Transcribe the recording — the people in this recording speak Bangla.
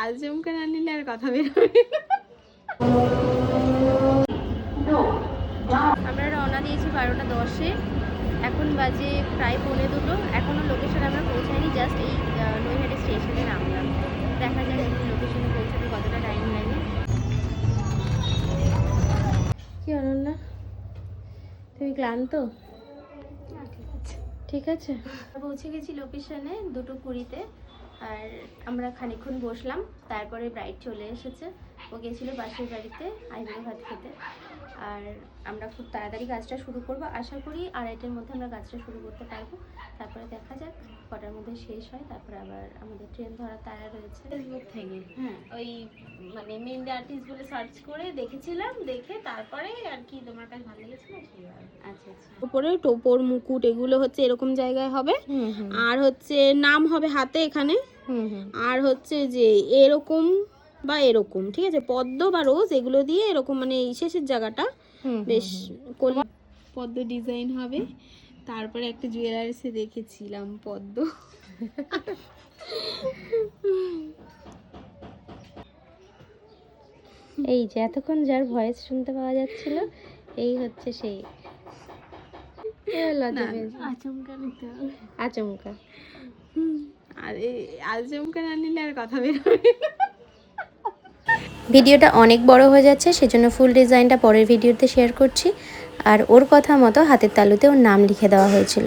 আজমকা না নিলে আর কথা বেরোবে। আমরা রওনা দিয়েছি 12টা 10-এ, এখন বাজে প্রায় 1:45। এখনও লোকেশন আমরা পৌঁছাইনি, জাস্ট এই নৈহাটি স্টেশনে নামলাম। দেখা যাক লোকেশনে পৌঁছাতে কতটা টাইম লাগে। কি অনন্যা, তুমি ক্লান্ত? ঠিক আছে, পৌঁছে গেছি লোকেশনে 2:20-তে। আর আমরা খানিকক্ষণ বসলাম, তারপরে ব্রাইড চলে এসেছে। ও গেছিলো পাশের বাড়িতে আইবুড়ো ভাত খেতে। আর আমরা খুব তাড়াতাড়ি কাজটা শুরু করব, আশা করি 2:30-এর মধ্যে আমরা কাজটা শুরু করতে পারবো। তারপরে দেখা যাক কটার মধ্যে শেষ হয়। তারপরে আবার আমাদের ট্রেন ধরার তাড়া রয়েছে। ফেসবুক থেকে ওই মানে মেহেন্দি আর্টিস্ট বলে সার্চ করে দেখেছিলাম, দেখে তারপরে আর কি তোমার কাছে ভালো লেগেছিল সেইভাবে। আচ্ছা আচ্ছা। উপরে টোপর মুকুট এগুলো হচ্ছে এরকম জায়গায় হবে, আর হচ্ছে নাম হবে হাতে এখানে, আর হচ্ছে যে এরকম বা এরকম, ঠিক আছে, পদ্ম বা রোজ এগুলো দিয়ে এরকম মানে এই শেষের জায়গাটা বেশ পদ্ম ডিজাইন হবে। তারপরে একটা জুয়েলার্সে দেখেছিলাম পদ্ম। এই যে এতক্ষণ যার ভয়েস শুনতে পাওয়া যাচ্ছিল, এই হচ্ছে সেই আচমকা নিতে হবে। আচমকা, আরে আচমকা না নিলে আর কথা বেরোবে। ভিডিওটা অনেক বড় হয়ে যাচ্ছে, সেজন্য ফুল ডিজাইনটা পরের ভিডিওতে শেয়ার করছি। আর ওর কথা মতো হাতের তালুতে ওর নাম লিখে দেওয়া হয়েছিল।